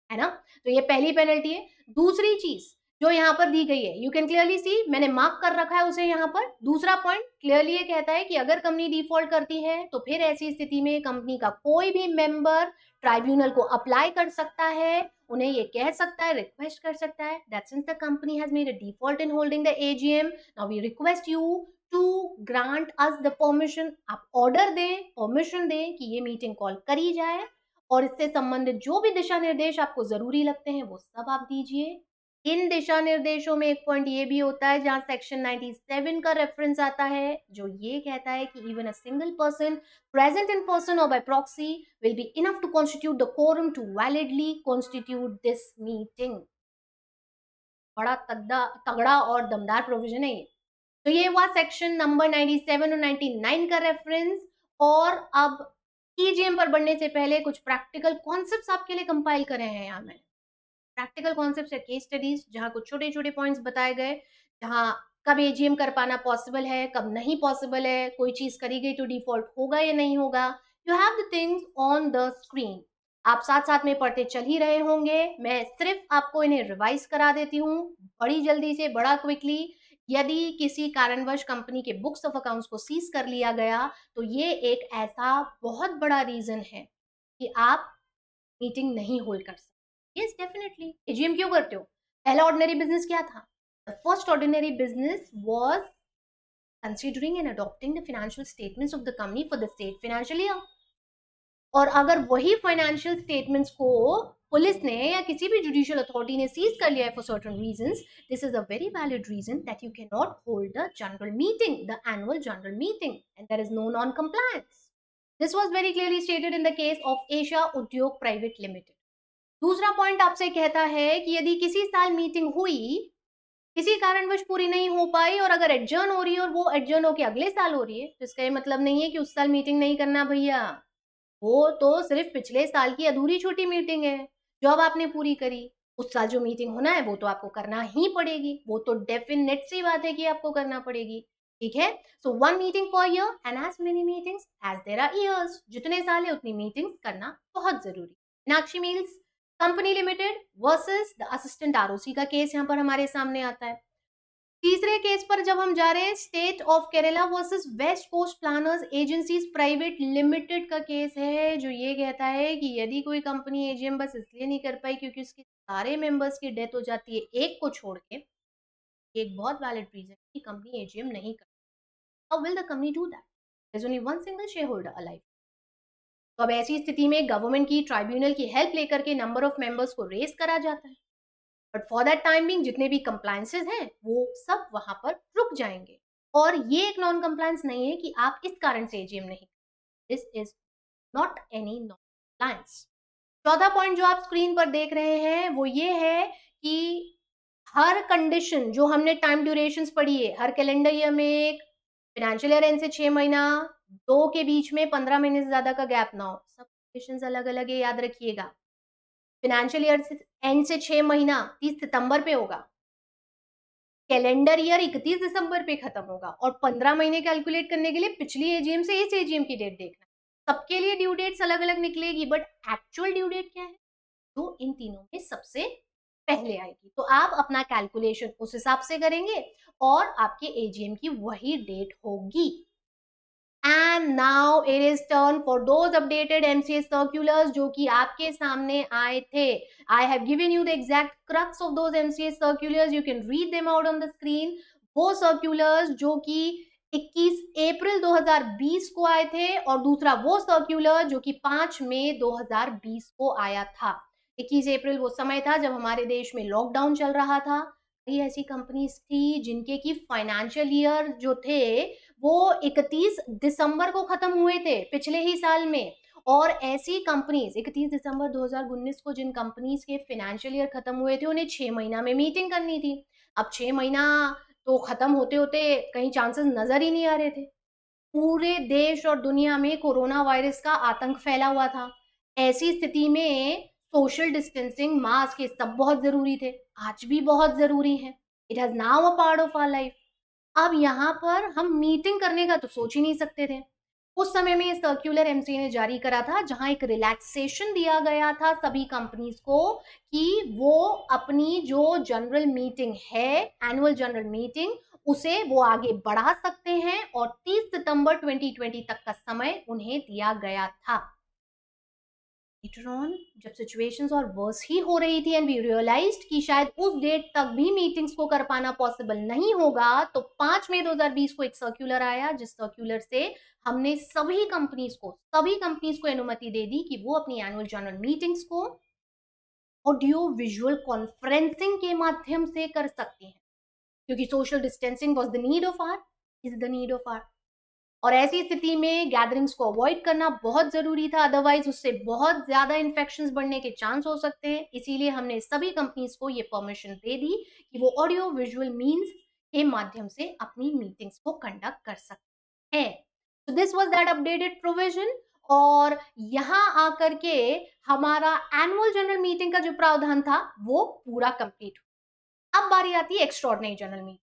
है ना? तो ये पहली पेनल्टी है। दूसरी चीज जो यहाँ पर दी गई है, यू कैन क्लियरली सी, मैंने मार्क कर रखा है उसे यहाँ पर। दूसरा पॉइंट क्लियरली ये कहता है कि अगर कंपनी डिफॉल्ट करती है तो फिर ऐसी स्थिति में कंपनी का कोई भी मेंबर ट्राइब्यूनल को अप्लाई कर सकता है, उन्हें ये कह सकता है, रिक्वेस्ट कर सकता है that since the company has made a default in holding the AGM, now we request you to grant us the permission. आप ऑर्डर दें, परमिशन दें कि ये मीटिंग कॉल करी जाए, और इससे संबंधित जो भी दिशा निर्देश आपको जरूरी लगते हैं वो सब आप दीजिए। इन दिशा निर्देशों में एक पॉइंट ये भी होता है जहां सेक्शन 97 का रेफरेंस आता है, जो ये कहता है कि even a single person present in person or by proxy will be enough to constitute the quorum to validly constitute this meeting. बड़ा तगड़ा और दमदार प्रोविजन है ये। तो ये हुआ सेक्शन नंबर 97 और 99 का रेफरेंस। और अब ईजीएम पर बढ़ने से पहले कुछ प्रैक्टिकल कॉन्सेप्ट्स आपके लिए कंपाइल करे हैं यहाँ मैंने। प्रैक्टिकल कॉन्सेप्ट्स या केस स्टडीज जहाँ कुछ छोटे छोटे पॉइंट्स बताए गए, जहाँ कब एजीएम कर पाना पॉसिबल है, कब नहीं पॉसिबल है, कोई चीज करी गई तो डिफॉल्ट होगा या नहीं होगा। You have the things on the screen, आप साथ साथ में पढ़ते चल ही रहे होंगे। मैं सिर्फ आपको इन्हें रिवाइज करा देती हूँ बड़ी जल्दी से, बड़ा क्विकली। यदि किसी कारणवश कंपनी के बुक्स ऑफ अकाउंट्स को सीज कर लिया गया तो ये एक ऐसा बहुत बड़ा रीजन है कि आप मीटिंग नहीं होल्ड कर सकते। यस डेफिनेटली, एजीएम क्यों करते हो? पहला ऑर्डिनरी बिजनेस क्या था? The first ordinary business was considering and adopting the financial statements of the company for the state financial year. और अगर वही फाइनेंशियल स्टेटमेंट्स को पुलिस ने या किसी भी जुडिशियल अथॉरिटी ने सीज कर लिया है for certain reasons, this is a very valid reason that you can not hold the general meeting, the annual general meeting, and there is no non compliance. This was very clearly stated in the case of Asia Udyog private limited. दूसरा point आपसे कहता है कि यदि किसी साल meeting हुई, किसी कारणवश पूरी नहीं हो पाई, और अगर एडजर्न हो रही है और वो एडजर्न होके अगले साल हो रही है, तो इसका ये मतलब नहीं है कि उस साल मीटिंग नहीं करना भैया। वो तो सिर्फ पिछले साल की अधूरी छोटी मीटिंग है जो अब आपने पूरी करी। उस साल जो मीटिंग होना है वो तो आपको करना ही पड़ेगी, वो तो डेफिनेट सी बात है कि आपको करना पड़ेगी। ठीक है, so one meeting per year and as many meetings as there are years, जितने साल है उतनी मीटिंग्स करना बहुत जरूरी। Meenakshi mills company limited versus the assistant ROC का केस यहाँ पर हमारे सामने आता है। तीसरे केस पर जब हम जा रहे हैं, state of Kerala versus west coast planners agencies private limited का केस है, जो ये कहता है कि यदि कोई कंपनी एजीएम बस इसलिए नहीं कर पाई क्योंकि उसके सारे मेंबर्स की डेथ हो जाती है एक को छोड़ के, एक बहुत वैलिड रीजन कि कंपनी एजीएम नहीं कर, how will the company do that? There is only one single share holder alive. तो अब ऐसी स्थिति में गवर्नमेंट की ट्राइब्यूनल की हेल्प लेकर के नंबर ऑफ मेंबर्स को रेस करा जाता है, but for that time being जितने भी कंप्लायंसेस हैं वो सब वहां पर रुक जाएंगे। और ये एक नॉन कंप्लायंस नहीं है कि आप इस कारण से एजीएम नहीं, this is not any non compliance. चौथा पॉइंट जो आप स्क्रीन पर देख रहे हैं वो ये है कि हर कंडीशन जो हमने टाइम ड्यूरेशंस पढ़ी है, हर कैलेंडर ईयर में एक, फाइनेंशियल ईयर एंड से 6 महीना, 2 के बीच में 15 महीने से ज्यादा का गैप ना हो, सब कंडीशंस अलग अलग है, याद रखिएगा। फाइनेंशियल ईयर एंड से 6 महीना 30 सितंबर पे होगा, कैलेंडर ईयर 31 दिसंबर पे खत्म होगा, और 15 महीने कैलकुलेट करने के लिए पिछली एजीएम से इस एजीएम की डेट देखना। सबके लिए ड्यू डेट्स अलग अलग निकलेगी, बट एक्चुअल ड्यू डेट क्या है तो इन तीनों में सबसे पहले आएगी। तो आप अपना कैलकुलेशन उस हिसाब से करेंगे और आपके एजीएम की वही डेट होगी। And now it is turn for those updated MCA circulars जो कि आपके सामने आए थे। I have given you the exact crux of those MCA circulars, you can read them out on the screen. वो सर्क्यूलर्स जो कि 21 अप्रैल 2020 को आए थे, और दूसरा वो सर्क्यूलर जो कि 5 मई 2020 को आया था। 21 अप्रैल वो समय था जब हमारे देश में लॉकडाउन चल रहा था। कई ऐसी कंपनीज थी जिनके की फाइनेंशियल ईयर जो थे वो 31 दिसंबर को खत्म हुए थे पिछले ही साल में, और ऐसी कंपनीज 31 दिसंबर 2019 को जिन कंपनीज के फाइनेंशियल ईयर खत्म हुए थे उन्हें 6 महीना में मीटिंग करनी थी। अब 6 महीना तो खत्म होते होते कहीं चांसेस नजर ही नहीं आ रहे थे। पूरे देश और दुनिया में कोरोना वायरस का आतंक फैला हुआ था। ऐसी स्थिति में सोशल डिस्टेंसिंग, मास्क, ये सब बहुत जरूरी थे, आज भी बहुत जरूरी है। It has now a part of our life. अब यहाँ पर हम मीटिंग करने का तो सोच ही नहीं सकते थे। उस समय में सर्क्यूलर एमसी ने जारी करा था जहां एक रिलैक्सेशन दिया गया था सभी कंपनीज को कि वो अपनी जो जनरल मीटिंग है, एनुअल जनरल मीटिंग, उसे वो आगे बढ़ा सकते हैं और 30 सितंबर 2020 तक का समय उन्हें दिया गया था। लेटर ऑन जब सिचुएशंस और वर्स ही हो रही थी एंड वी रियलाइज्ड कि शायद उस डेट तक भी मीटिंग्स को कर पाना पॉसिबल नहीं होगा, तो 5 मई 2020 को एक सर्क्यूलर आया जिस सर्क्यूलर से हमने सभी कंपनीज को अनुमति दे दी कि वो अपनी एनुअल जनरल मीटिंग्स को ऑडियो विजुअल कॉन्फ्रेंसिंग के माध्यम से कर सकती हैं, क्योंकि social distancing was the need of hour, is the need of hour. और ऐसी स्थिति में गैदरिंग्स को अवॉइड करना बहुत जरूरी था, अदरवाइज उससे बहुत ज्यादा इन्फेक्शंस बढ़ने के चांस हो सकते हैं। इसीलिए हमने सभी कंपनीज को ये परमिशन दे दी कि वो ऑडियो विजुअल मींस के माध्यम से अपनी मीटिंग्स को कंडक्ट कर सकते हैं। तो this was that updated provision. और यहाँ आकर के हमारा एनुअल जनरल मीटिंग का जो प्रावधान था वो पूरा कंप्लीट हुआ। अब बारी आती है एक्स्ट्राऑर्डिनरी जनरल मीटिंग।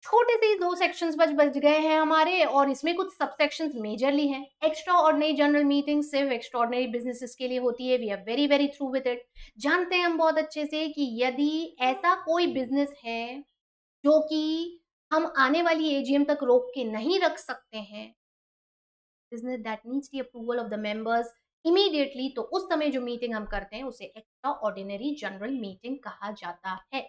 छोटे से 2 सेक्शंस बच गए हैं हमारे, और इसमें कुछ सब सेक्शंस मेजरली हैं। एक्स्ट्रा ऑर्डिनरी जनरल मीटिंग सिर्फ एक्स्ट्रा ऑर्डिनरी बिजनेसेस के लिए होती है। We are very very through with it. जानते हैं हम बहुत अच्छे से कि यदि ऐसा कोई बिजनेस है जो कि हम आने वाली एजीएम तक रोक के नहीं रख सकते हैं, business that needs the approval of the members immediately, तो उस समय जो मीटिंग हम करते हैं उसे एक्स्ट्रा ऑर्डिनरी जनरल मीटिंग कहा जाता है।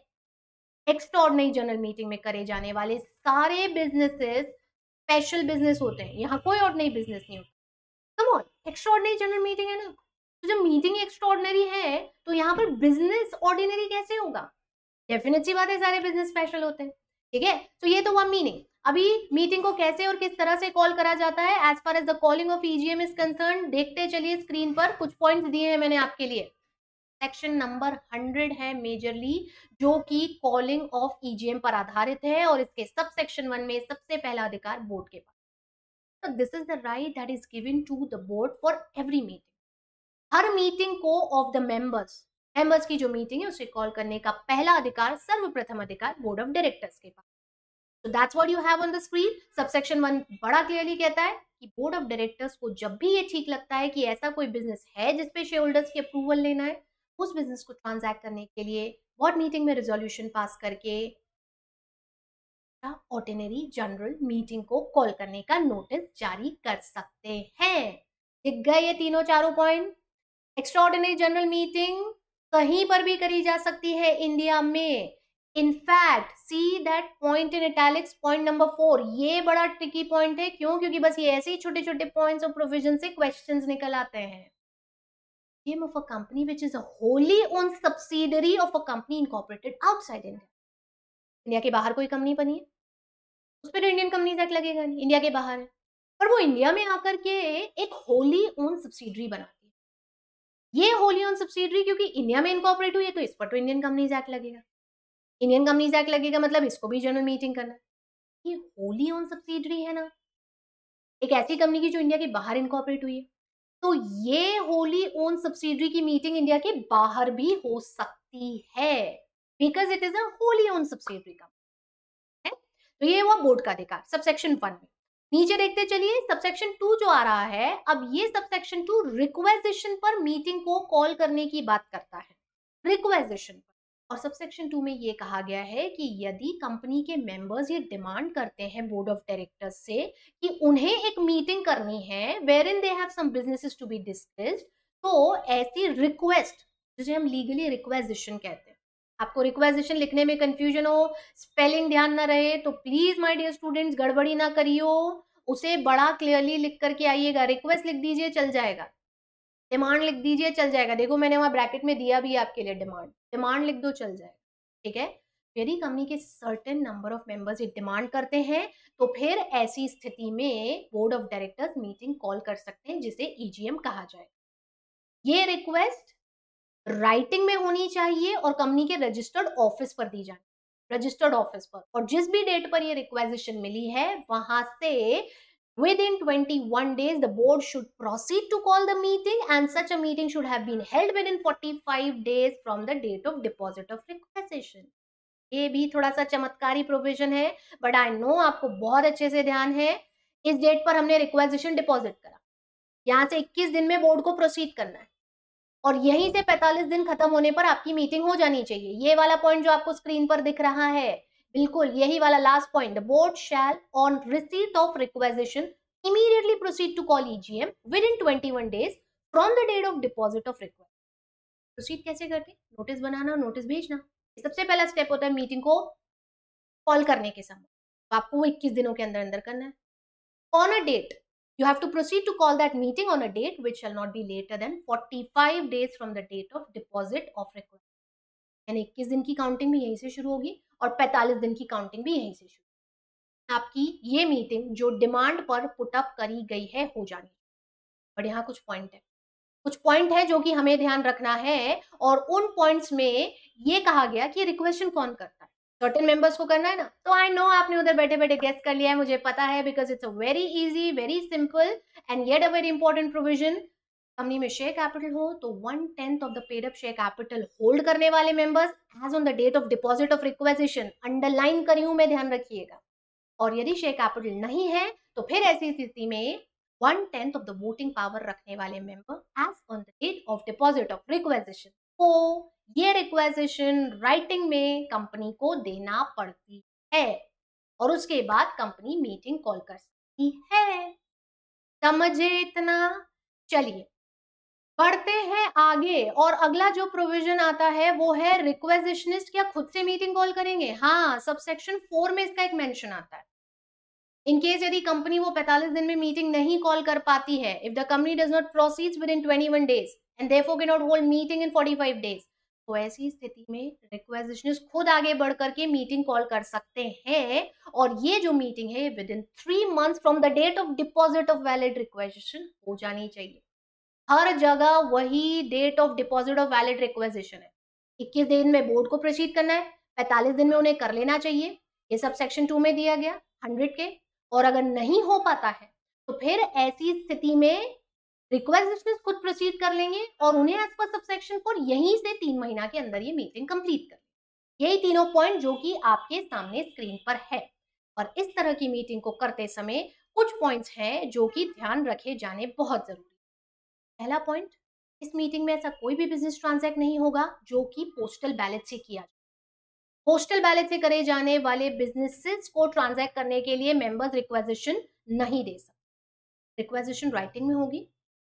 एक्स्ट्राऑर्डिनरी जनरल मीटिंग में करे जाने वाले सारे बिजनेसेस स्पेशल बिजनेस होते हैं, यहाँ कोई ऑर्डिनरी बिजनेस नहीं होता। Come on, extraordinary general meeting है ना, तो जब मीटिंग एक्स्ट्राऑर्डिनरी है तो यहाँ पर बिजनेस ऑर्डिनरी कैसे होगा? डेफिनेट सी बात है, सारे बिजनेस स्पेशल होते हैं। ठीक है, तो ये तो हुआ मीनिंग। अभी मीटिंग को कैसे और किस तरह से कॉल करा जाता है as far as the calling of EGM is concern, देखते चलिए स्क्रीन पर। कुछ पॉइंट्स दिए हैं मैंने आपके लिए। सेक्शन नंबर 100 है मेजरली, जो कि कॉलिंग ऑफ ईजीएम पर आधारित है, और इसके सब सेक्शन 1 में सबसे पहला अधिकार बोर्ड के पास। तो this is the right that is given to the board for every meeting. हर मीटिंग को ऑफ द मेंबर्स की जो मीटिंग है उसे कॉल करने का पहला अधिकार, सर्वप्रथम अधिकार, बोर्ड ऑफ डायरेक्टर्स के पास। So that's what you have on the screen. Subsection 1 बड़ा क्लियरली कहता है कि बोर्ड ऑफ डायरेक्टर्स को जब भी ये ठीक लगता है कि ऐसा कोई बिजनेस है जिसपे शेयर होल्डर्स की अप्रूवल लेना है, उस बिजनेस को ट्रांजैक्ट करने के लिए बोर्ड मीटिंग में रेजोल्यूशन पास करके ऑर्डिनरी जनरल मीटिंग को कॉल करने का नोटिस जारी कर सकते हैं। दिख गए ये तीनों चारों point? Extra ordinary general meeting कहीं पर भी करी जा सकती है इंडिया में। In fact see that point in italics, point number 4। ये बड़ा ट्रिकी पॉइंट है। क्यों? क्योंकि बस ये ऐसे ही छोटे छोटे पॉइंट्स और प्रोविजन से क्वेश्चंस निकल आते हैं। Name of a company which is a wholly owned subsidiary of a company incorporated outside India. India के बाहर कोई कंपनी बनी है, उस पर इंडियन कंपनीज एक्ट लगेगा नहीं, इंडिया के बाहर है, पर वो इंडिया में आकर के एक होली ओन सब्सिडरी बनाती है। ये होली ओन सब्सिडरी क्योंकि इंडिया में इनकॉर्पोरेट हुई है तो इस पर तो इंडियन कंपनीज एक्ट लगेगा। इंडियन कंपनीज एक्ट लगेगा मतलब इसको भी जनरल मीटिंग करना। ये होली ओन सब्सिडरी है ना, एक ऐसी कंपनी की जो इंडिया के बाहर इनकॉर्पोरेट हुई है, तो ये होली ओन सब्सिडरी की मीटिंग इंडिया के बाहर भी हो सकती है, because it is a Holi own subsidiary company है। तो ये हुआ बोर्ड का अधिकार सबसेक्शन 1 में। नीचे देखते चलिए सबसेक्शन 2 जो आ रहा है। अब ये सबसेक्शन 2 रिक्वेजिशन पर मीटिंग को कॉल करने की बात करता है, रिक्वेजिशन पर। और सबसेक्शन 2 में ये कहा गया है कि यदि कंपनी के मेंबर्स ये डिमांड करते हैं बोर्ड ऑफ डायरेक्टर्स से कि उन्हें एक मीटिंग करनी है where in they have some businesses to be discussed, तो ऐसी रिक्वेस्ट, जिसे हम लीगली रिक्वेजिशन कहते हैं। आपको रिक्वेजिशन लिखने में कंफ्यूजन हो, स्पेलिंग ध्यान ना रहे, तो प्लीज माय डियर स्टूडेंट्स गड़बड़ी ना करियो, उसे बड़ा क्लियरली लिख करके आइएगा। रिक्वेस्ट लिख दीजिए चल जाएगा, डिमांड लिख दीजिए चल जाएगा। देखो मैंने वहां ब्रैकेट में दिया भी आपके लिए, डिमांड लिख दो चल जाएगा। ठीक है, यदि कंपनी के सर्टेन नंबर ऑफ मेंबर्स ये डिमांड करते हैं तो फिर ऐसी स्थिति में board of directors meeting call कर सकते हैं, जिसे ईजीएम कहा जाए। ये रिक्वेस्ट राइटिंग में होनी चाहिए और कंपनी के रजिस्टर्ड ऑफिस पर दी जाए, रजिस्टर्ड ऑफिस पर, और जिस भी डेट पर ये रिक्वेजिशन मिली है वहां से within 21 days the board should proceed to call the meeting, and such a meeting should have been held within 45 days from the date of deposit of requisition। ये भी थोड़ा सा चमत्कारी प्रोविजन है, बट आई नो आपको बहुत अच्छे से ध्यान है। इस डेट पर हमने रिक्वेजिशन डिपॉजिट करा, यहाँ से 21 दिन में बोर्ड को प्रोसीड करना है और यहीं से 45 दिन खत्म होने पर आपकी मीटिंग हो जानी चाहिए। ये वाला पॉइंट जो आपको स्क्रीन पर दिख रहा है, बिल्कुल यही वाला last point, the board shell on receipt of requisition immediately proceed to call EGM within 21 days from the date of deposit of request। Proceed कैसे करते हैं? नोटिस बनाना, नोटिस भेजना, सबसे पहला स्टेप होता है मीटिंग को कॉल करने के समय, तो आपको वो 21 दिनों के अंदर अंदर करना है। On a date you have to proceed to call that meeting on a date which shall not be later than 45 days from the date of deposit of request। यानी 21 दिन की काउंटिंग भी यहीं से शुरू होगी और 45 दिन की काउंटिंग भी यहीं से शुरू। आपकी ये मीटिंग जो डिमांड पर पुटअप करी गई है हो जानी। बट यहाँ कुछ पॉइंट है जो कि हमें ध्यान रखना है, और उन पॉइंट्स में ये कहा गया कि रिक्वेस्ट कौन करता है, सर्टेन मेंबर्स को करना है ना। तो आई नो आपने उधर बैठे बैठे गेस कर लिया है, मुझे पता है, because it's a very easy, very simple and yet a very important provision. Company में शेयर कैपिटल हो तो 1/10 of the paid up share capital hold करने वाले members as on the date of deposit of requisition, underline करी हूं मैं, ध्यान रखिएगा। और यदि शेयर कैपिटल नहीं है तो फिर ऐसी स्थिति में 1/10 ऑफ द वोटिंग पावर रखने वाले member as on the date of deposit of requisition को ये रिक्वेजिशन राइटिंग में कंपनी को देना पड़ती है, और उसके बाद कंपनी मीटिंग कॉल कर सकती है। समझे इतना? चलिए बढ़ते हैं आगे, और अगला जो प्रोविजन आता है वो है रिक्वेजिशनिस्ट क्या खुद से मीटिंग कॉल करेंगे? हाँ, सबसेक्शन 4 में इसका एक मेंशन आता है। इन केस यदि कंपनी वो 45 दिन में मीटिंग नहीं कॉल कर पाती है, if the company does not proceed with in 21 days and therefore can not hold meeting in 45 days, तो ऐसी स्थिति में रिक्वेजिशनिस्ट खुद आगे बढ़ करके मीटिंग कॉल कर सकते हैं, और ये जो मीटिंग है within 3 months from the date of deposit of valid requisition हो जानी चाहिए। हर जगह वही date of deposit of valid requisition है। 21 दिन में बोर्ड को प्रोसीड करना है, 45 दिन में उन्हें कर लेना चाहिए, ये सब सेक्शन 2 में दिया गया 100 के। और अगर नहीं हो पाता है तो फिर ऐसी स्थिति में रिक्वेजिशनिस्ट खुद प्रोसीड कर लेंगे और उन्हें एज पर सबसेक्शन 4 यहीं से 3 महीना के अंदर ये मीटिंग कंप्लीट कर। यही तीनों पॉइंट जो कि आपके सामने स्क्रीन पर है, और इस तरह की मीटिंग को करते समय कुछ पॉइंट्स हैं जो कि ध्यान रखे जाने बहुत जरूरी। पहला पॉइंट, इस मीटिंग में ऐसा कोई भी बिजनेस ट्रांजैक्ट नहीं होगा जो कि पोस्टल बैलेट से किया जाए। पोस्टल बैलेट से करे जाने वाले बिजनेसेस को ट्रांजैक्ट करने के लिए मेंबर्स रिक्वेजिशन नहीं दे सकते, रिक्वेजिशन राइटिंग में होगी।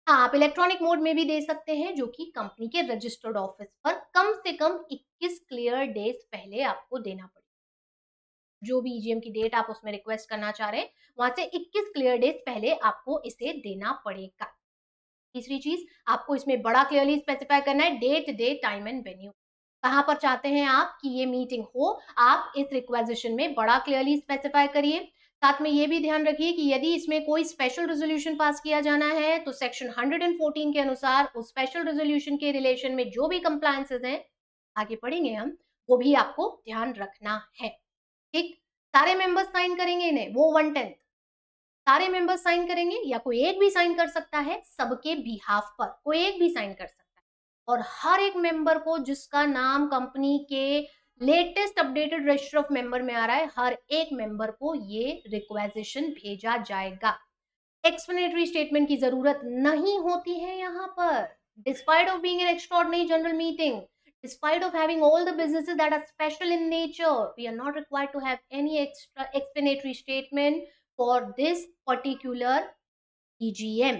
हाँ, आप इलेक्ट्रॉनिक मोड में भी दे सकते हैं, जो कि कंपनी के रजिस्टर्ड ऑफिस पर कम से कम 21 क्लियर डेज पहले आपको देना पड़ेगा। जो भी ईजीएम की डेट आप उसमें रिक्वेस्ट करना चाह रहे हैं वहां से 21 क्लियर डेज पहले आपको इसे देना पड़ेगा। तीसरी चीज, आपको इसमें बड़ा क्लियरली स्पेसिफाई करना है डेट, टाइम एंड वेन्यू। कहां पर चाहते हैं आप कि ये मीटिंग हो, आप इस रिक्वेजिशन में बड़ा क्लियरली स्पेसिफाई करिए। साथ में ये भी ध्यान रखिए कि यदि इसमें कोई स्पेशल रेजोल्यूशन पास किया जाना है तो सेक्शन 114 के अनुसार उस स्पेशल रेजोल्यूशन के रिलेशन में जो भी कंप्लायंसेस हैं, आगे पढ़ेंगे हम, वो भी आपको ध्यान रखना है। ठीक, सारे मेंबर्स साइन करेंगे इन्हें, वो 1/10 सारे मेंबर्स साइन करेंगे, या कोई एक भी साइन कर सकता है, सबके बिहाफ पर कोई एक भी साइन कर सकता है। और हर एक मेंबर को जिसका नाम कंपनी के latest updated register of member में आ रहा है, हर एक मेंबर को ये रिक्वेजिशन भेजा जाएगा। एक्सप्लेनेटरी स्टेटमेंट की जरूरत नहीं होती है यहाँ पर। Despite of being an extraordinary general meeting, despite of having all the businesses that are special in nature, we are not required to have any extra explanatory statement for this particular EGM।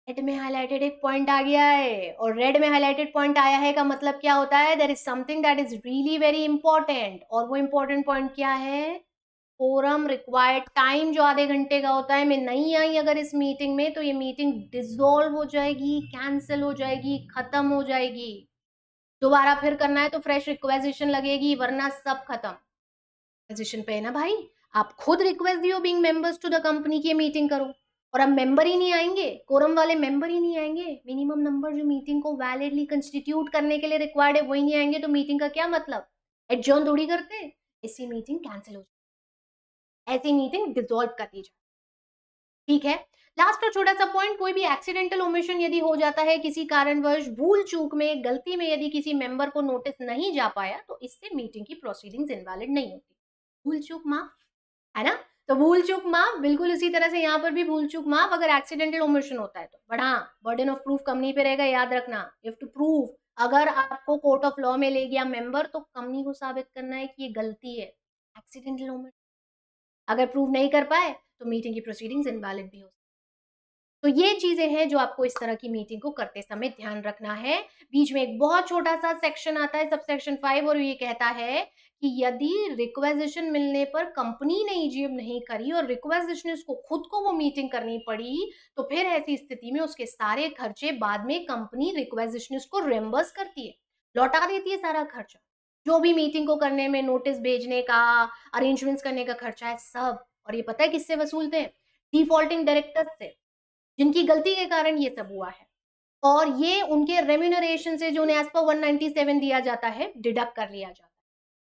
Red में highlighted एक point आ गया है, और red में highlighted point आया है का मतलब क्या होता है? There is something that is really very important, और वो इंपॉर्टेंट पॉइंट क्या है? फोरम रिक्वायर्ड टाइम जो आधे घंटे का होता है, मैं नहीं आई अगर इस मीटिंग में तो ये मीटिंग डिसॉल्व हो जाएगी, कैंसिल हो जाएगी, खत्म हो जाएगी। दोबारा फिर करना है तो फ्रेश रिक्वेजिशन लगेगी, वरना सब खत्म। रिक्वेजिशन पे है ना भाई, आप खुद रिक्वेस्ट दियो being members to the company की मीटिंग करो, और अब मेंबर ही नहीं आएंगे, कोरम वाले मेंबर ही नहीं आएंगे, मिनिमम नंबर जो मीटिंग को वैलिडली कंस्टिट्यूट करने के लिए रिक्वायर्ड है वही नहीं आएंगे, तो मीटिंग का क्या मतलब? एडजर्न थोड़ी करते, ऐसी मीटिंग कैंसिल हो जाए, ऐसी मीटिंग डिसॉल्व कर दी जाए। ठीक है, लास्ट और छोटा सा पॉइंट, कोई भी एक्सीडेंटल ओमिशन यदि हो जाता है किसी कारणवश, भूल चूक में, गलती में यदि किसी मेंबर को नोटिस नहीं जा पाया, तो इससे मीटिंग की प्रोसीडिंग्स इनवैलिड नहीं होती। भूल चूक माफ, है ना? तो भूल चूक माफ, बिल्कुल इसी तरह से यहाँ पर भी भूल चूक माफ अगर एक्सीडेंटल ओमिशन होता है तो। बट हाँ, बर्डन ऑफ प्रूफ कंपनी पे रहेगा, याद रखना, यू हैव टू प्रूव। अगर आपको कोर्ट ऑफ लॉ में ले गया मेंबर, तो कंपनी को साबित करना है कि ये गलती है, एक्सीडेंटल ओमिशन। अगर प्रूव नहीं कर पाए तो मीटिंग की प्रोसीडिंग्स इनवैलिड भी हो। तो ये चीजें हैं जो आपको इस तरह की मीटिंग को करते समय ध्यान रखना है। बीच में एक बहुत छोटा सा सेक्शन आता है, सब सेक्शन 5, और ये कहता है कि यदि रिक्वेजिशन मिलने पर कंपनी ने ईजीएम नहीं करी और रिक्वेजिशनिस्ट को खुद को वो मीटिंग करनी पड़ी, तो फिर ऐसी स्थिति में उसके सारे खर्चे बाद में कंपनी रिक्वेजिशनिस्ट को रिएम्बर्स करती है, लौटा देती है सारा खर्चा, जो भी मीटिंग को करने में, नोटिस भेजने का, अरेंजमेंट्स करने का खर्चा है सब। और ये पता है किससे वसूलते हैं? डिफॉल्टिंग डायरेक्टर्स से, जिनकी गलती के कारण ये सब हुआ है, और ये उनके रेम्यूनरेशन से जो उन्हें एज पर 197 दिया जाता है डिडक्ट कर लिया जाता है।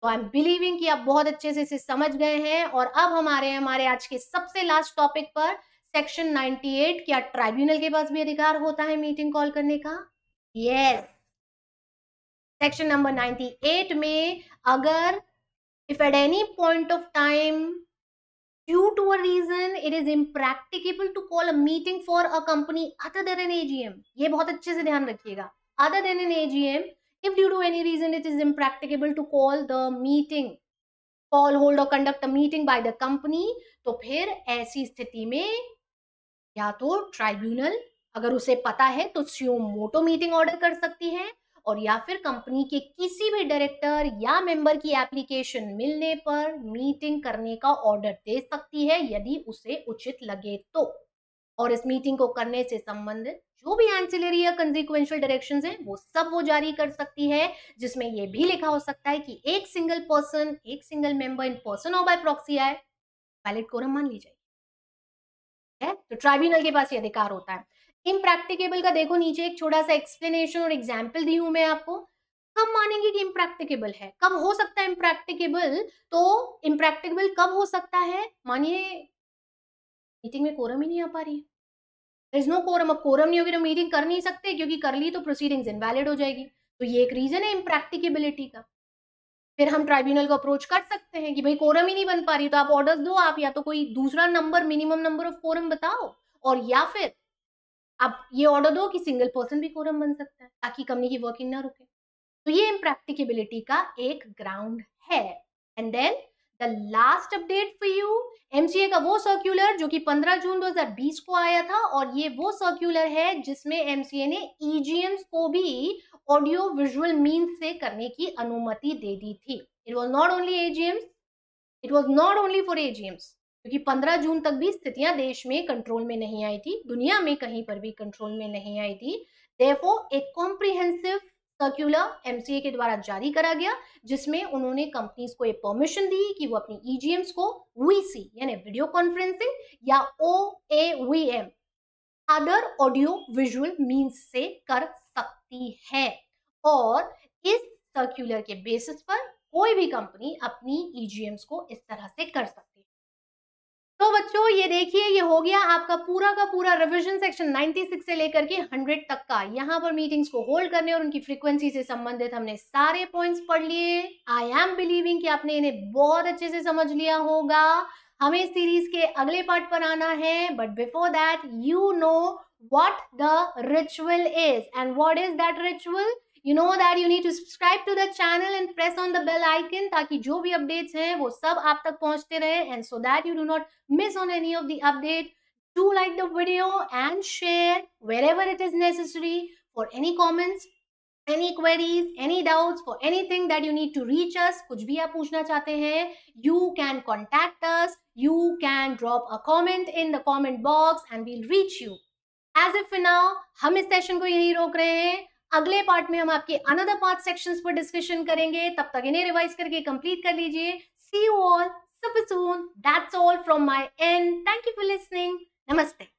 तो आई एम बिलीविंग कि आप बहुत अच्छे से इसे समझ गए हैं। और अब हमारे आज के सबसे लास्ट टॉपिक पर, सेक्शन 98, क्या ट्राइब्यूनल के पास भी अधिकार होता है मीटिंग कॉल करने का? यस। सेक्शन नंबर 98 में, अगर if at any point of time due to a reason it is impracticable to call a meeting for a company other than an AGM, ये बहुत अच्छे से ध्यान रखिएगा, other than an AGM, if due to any reason it is impracticable to call the meeting, call, hold or conduct a meeting by the company, तो फिर ऐसी स्थिति में या तो ट्राइब्यूनल, अगर उसे पता है तो सुयो मोटो मीटिंग ऑर्डर कर सकती है, और या फिर कंपनी के किसी भी डायरेक्टर या मेंबर की एप्लीकेशन मिलने पर मीटिंग करने का ऑर्डर दे सकती है यदि उसे उचित लगे तो। और इस मीटिंग को करने से संबंधित जो भी एंसिलरी या कंसीक्वेंशियल डायरेक्शंस हैं वो सब वो जारी कर सकती है, जिसमें ये भी लिखा हो सकता है कि एक सिंगल पर्सन, एक single member in person or by proxy आए, वैलिड कोरम मान ली जाएगी। तो ट्राइब्यूनल के पास ये अधिकार होता है। इम्प्रैक्टिकेबल का देखो नीचे एक छोटा सा एक्सप्लेनेशन और एग्जाम्पल दी हूं मैं आपको। कब मानेंगे कि इम्प्रैक्टिकेबल है, कब हो सकता है इम्प्रैक्टिकेबल? तो इम्प्रैक्टिकेबल कब हो सकता है? मानिए मीटिंग में कोरम ही नहीं आ पा रही है, देयर इज नो कोरम। अब कोरम नहीं होगी तो मीटिंग कर नहीं सकते, क्योंकि कर ली तो प्रोसीडिंग्स इनवैलिड हो जाएगी। तो ये एक रीजन है इम्प्रैक्टिकेबिलिटी का। फिर हम ट्राइब्यूनल को अप्रोच कर सकते हैं कि भाई कोरम ही नहीं बन पा रही, तो आप ऑर्डर्स दो, आप या तो कोई दूसरा number, minimum number of quorum बताओ, और या फिर आप ये ऑर्डर दो कि सिंगल पर्सन भी कोरम बन सकता है, ताकि कंपनी की वर्किंग ना रुके। तो ये इम्प्रैक्टिकेबिलिटी का एक ग्राउंड है। And then the last update for you, MCA का वो सर्क्यूलर जो कि 15 जून 2020 को आया था, और ये वो सर्क्यूलर है जिसमें एमसीए ने ईजीएम्स को भी ऑडियो विजुअल मीन्स से करने की अनुमति दे दी थी। It was not only AGMs, it was not only for AGMs, क्योंकि 15 जून तक भी स्थितियां देश में कंट्रोल में नहीं आई थी, दुनिया में कहीं पर भी कंट्रोल में नहीं आई थी। देयरफॉर एक कॉम्प्रिहेंसिव सर्क्यूलर एमसीए के द्वारा जारी करा गया, जिसमें उन्होंने कंपनीज को ये परमिशन दी कि वो अपनी ईजीएम्स को वीसी यानी वीडियो कॉन्फ्रेंसिंग या ओएवीएम अदर ऑडियो विजुअल मीन्स से कर सकती है। और इस सर्क्यूलर के बेसिस पर कोई भी कंपनी अपनी ईजीएम्स को इस तरह से कर सकती है। तो बच्चों ये देखिए, ये हो गया आपका पूरा का पूरा रिवीजन सेक्शन 96 से लेकर के 100 तक का। यहाँ पर मीटिंग्स को होल्ड करने और उनकी फ्रीक्वेंसी से संबंधित हमने सारे पॉइंट्स पढ़ लिए। आई एम बिलीविंग कि आपने इन्हें बहुत अच्छे से समझ लिया होगा। हमें सीरीज के अगले पार्ट पर आना है, but before that you know what the ritual is, and what is that ritual? You know that you need to subscribe to the channel and press on the bell icon, ताकि जो भी updates हैं वो सब आप तक पहुंचते रहे, and so that you do not miss on any of the update. Do like the video and share wherever it is necessary. For any comments, any queries, any doubts, for anything that you need to reach us, कुछ भी आप पूछना चाहते हैं, you can contact us, you can drop a comment in the comment box and we'll reach you. As if for now, हम इस session को यही रोक रहे हैं। अगले पार्ट में हम आपके अनदर 5 सेक्शंस पर डिस्कशन करेंगे। तब तक इन्हें रिवाइज करके कंप्लीट कर लीजिए। See you all super soon. That's all from my end. Thank you for listening. Namaste.